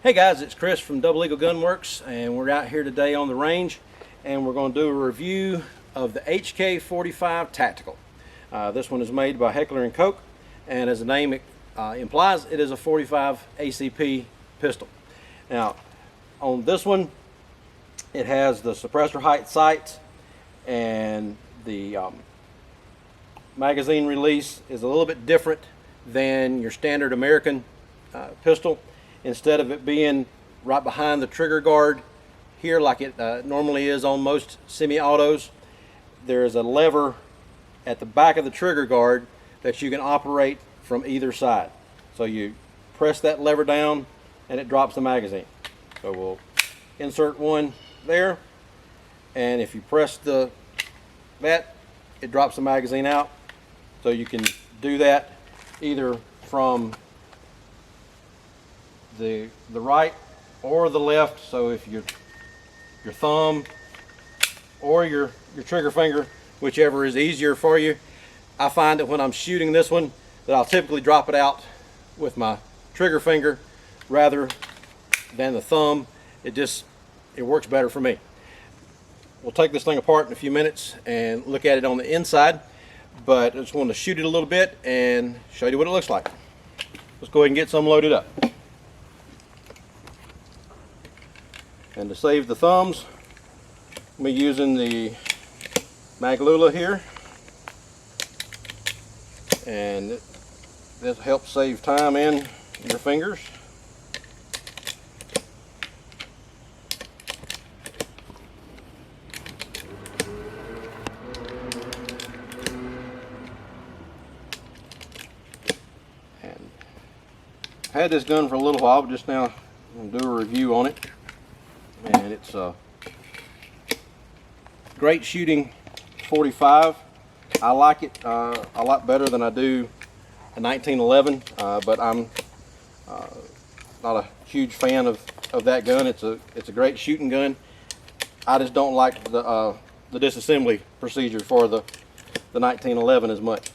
Hey guys, it's Chris from Double Eagle Gunworks, and we're out here today on the range, and we're going to do a review of the HK45 Tactical. This one is made by Heckler & Koch, and as the name implies, it is a 45 ACP pistol. Now, on this one, it has the suppressor height sights, and the magazine release is a little bit different than your standard American pistol. Instead of it being right behind the trigger guard here like it normally is on most semi-autos, there is a lever at the back of the trigger guard that you can operate from either side. So you press that lever down and it drops the magazine. So we'll insert one there, and if you press that, it drops the magazine out. So you can do that either from the right or the left. So if your thumb or your trigger finger, whichever is easier for you. I find that when I'm shooting this one that I'll typically drop it out with my trigger finger rather than the thumb. It works better for me. We'll take this thing apart in a few minutes and look at it on the inside, but I just wanted to shoot it a little bit and show you what it looks like. Let's go ahead and get some loaded up. And to save the thumbs, I'm using the Maglula here, and this helps save time in your fingers. And I had this gun for a little while, but just now I'm going to do a review on it. And it's a great shooting 45. I like it a lot better than I do a 1911, but I'm not a huge fan of that gun. It's a great shooting gun. I just don't like the disassembly procedure for the 1911 as much.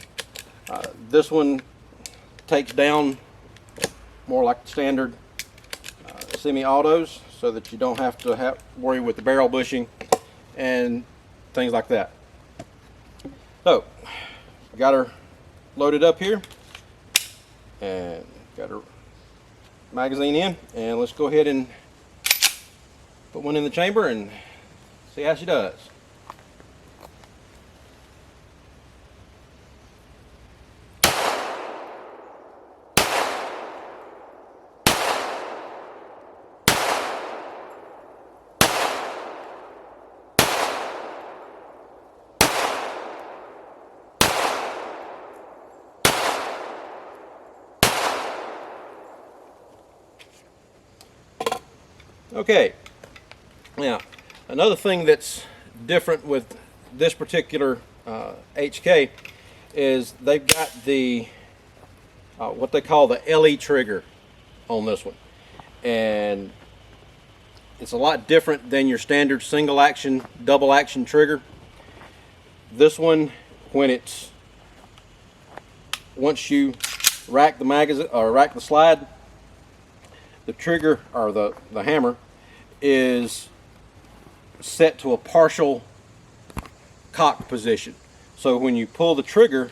This one takes down more like standard semi-autos, so that you don't have to worry with the barrel bushing and things like that. So, got her loaded up here and got her magazine in, and let's go ahead and put one in the chamber and see how she does. Okay, now another thing that's different with this particular HK is they've got the what they call the LE trigger on this one, and it's a lot different than your standard single action, double action trigger. This one, once you rack the magazine or rack the slide, the trigger or the hammer is set to a partial cock position. So when you pull the trigger,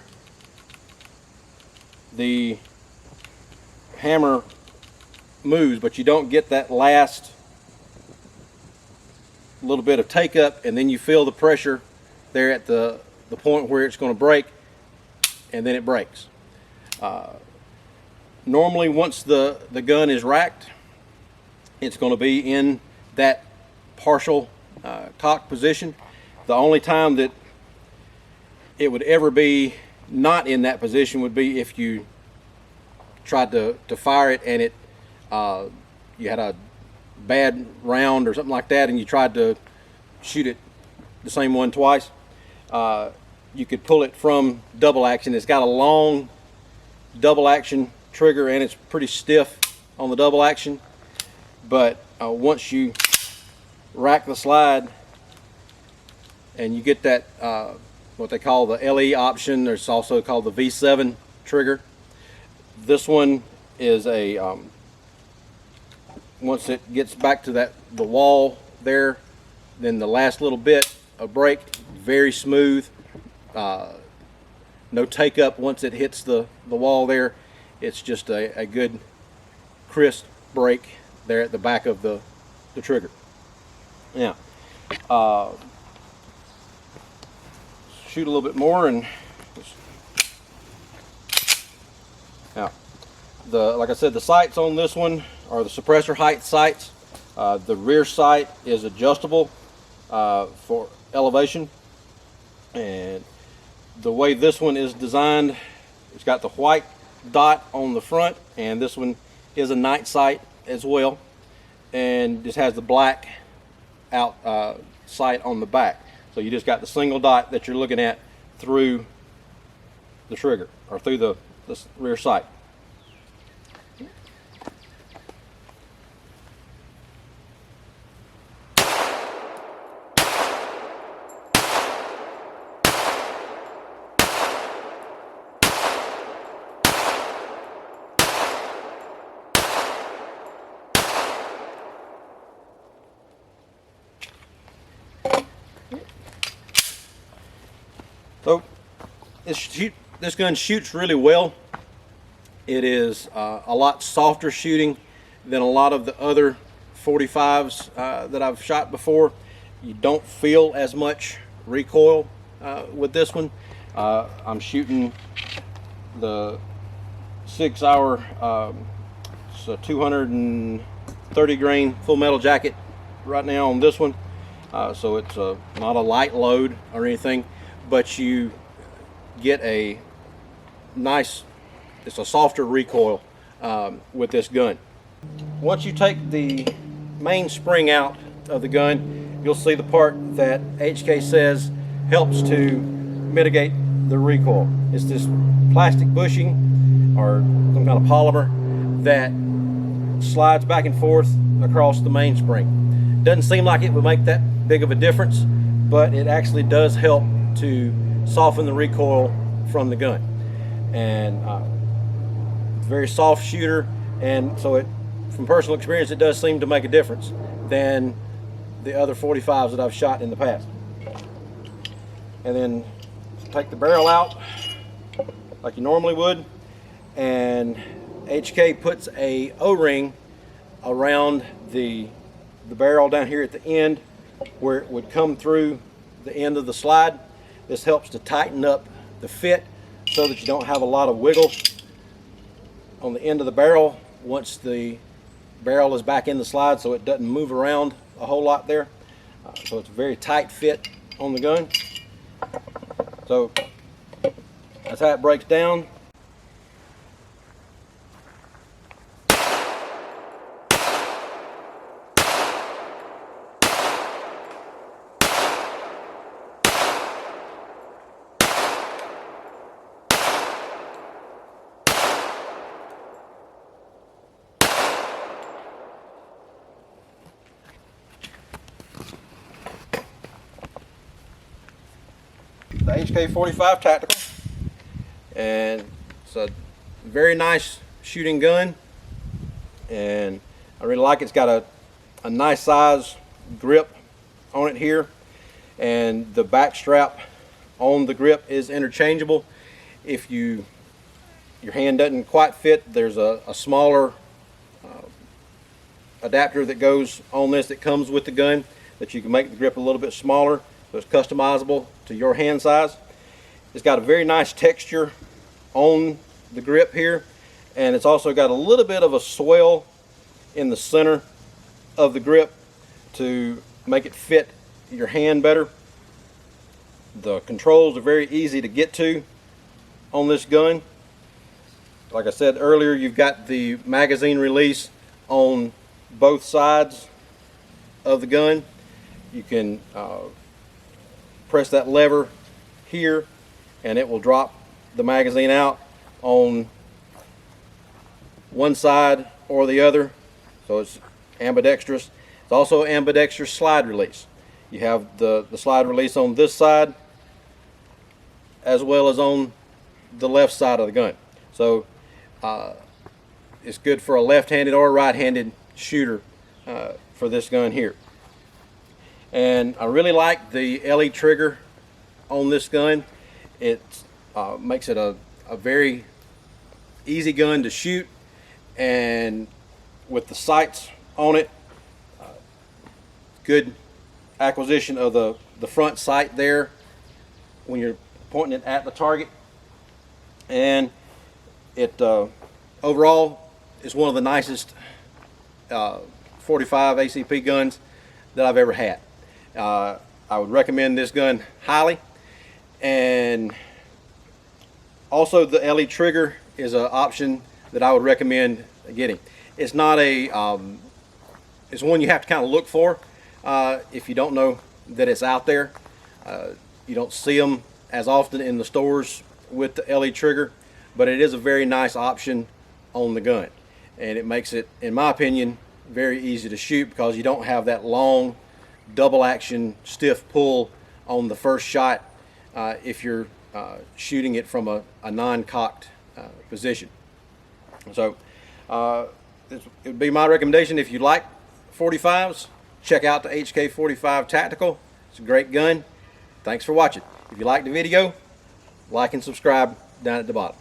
the hammer moves, but you don't get that last little bit of take up, and then you feel the pressure there at the point where it's going to break, and then it breaks. Normally, once the gun is racked, it's going to be in that partial cock position. The only time that it would ever be not in that position would be if you tried to fire it and you had a bad round or something like that, and you tried to shoot it the same one twice. You could pull it from double action. It's got a long double action trigger, and it's pretty stiff on the double action, but once you rack the slide and you get that what they call the LE option, there's also called the V7 trigger. This one is a once it gets back to the wall there, then the last little bit of brake, very smooth, no take up once it hits the wall there. It's just a good crisp brake there at the back of the trigger. Now, shoot a little bit more, and now like I said, the sights on this one are the suppressor height sights. The rear sight is adjustable for elevation, and the way this one is designed, it's got the white dot on the front, and this one is a night sight as well, and this has the black out sight on the back. So you just got the single dot that you're looking at through the trigger, or through the rear sight. So this gun shoots really well. It is a lot softer shooting than a lot of the other 45s that I've shot before. You don't feel as much recoil with this one. I'm shooting the 6 hour, so 230 grain full metal jacket right now on this one. So it's not a light load or anything, but you get a nice, it's a softer recoil with this gun. Once you take the main spring out of the gun, you'll see the part that HK says helps to mitigate the recoil. It's this plastic bushing or some kind of polymer that slides back and forth across the mainspring. Doesn't seem like it would make that big of a difference, but it actually does help to soften the recoil from the gun. And it's a very soft shooter, and so it, from personal experience, it does seem to make a difference than the other 45s that I've shot in the past. And then take the barrel out like you normally would, and HK puts a O-ring around the barrel down here at the end where it would come through the end of the slide. This helps to tighten up the fit so that you don't have a lot of wiggle on the end of the barrel once the barrel is back in the slide, so it doesn't move around a whole lot there. So it's a very tight fit on the gun. So that's how it breaks down. The HK45 Tactical, and it's a very nice shooting gun, and I really like it. It's got a nice size grip on it here, and the back strap on the grip is interchangeable. If your hand doesn't quite fit, there's a smaller adapter that goes on this that comes with the gun that you can make the grip a little bit smaller, so it's customizable to your hand size. It's got a very nice texture on the grip here, and it's also got a little bit of a swell in the center of the grip to make it fit your hand better. The controls are very easy to get to on this gun. Like I said earlier, you've got the magazine release on both sides of the gun. You can press that lever here and it will drop the magazine out on one side or the other, so it's ambidextrous. It's also ambidextrous slide release. You have the slide release on this side as well as on the left side of the gun, so it's good for a left-handed or right-handed shooter for this gun here. And I really like the LE trigger on this gun. It makes it a very easy gun to shoot, and with the sights on it, good acquisition of the front sight there when you're pointing it at the target. And it overall is one of the nicest 45 ACP guns that I've ever had. I would recommend this gun highly. And also the LE trigger is an option that I would recommend getting. It's not a it's one you have to kind of look for if you don't know that it's out there. You don't see them as often in the stores with the LE trigger, but it is a very nice option on the gun, and it makes it, in my opinion, very easy to shoot because you don't have that long double action stiff pull on the first shot if you're shooting it from a non-cocked position. So it would be my recommendation, if you like 45s, check out the HK45 Tactical. It's a great gun. Thanks for watching. If you liked the video, like and subscribe down at the bottom.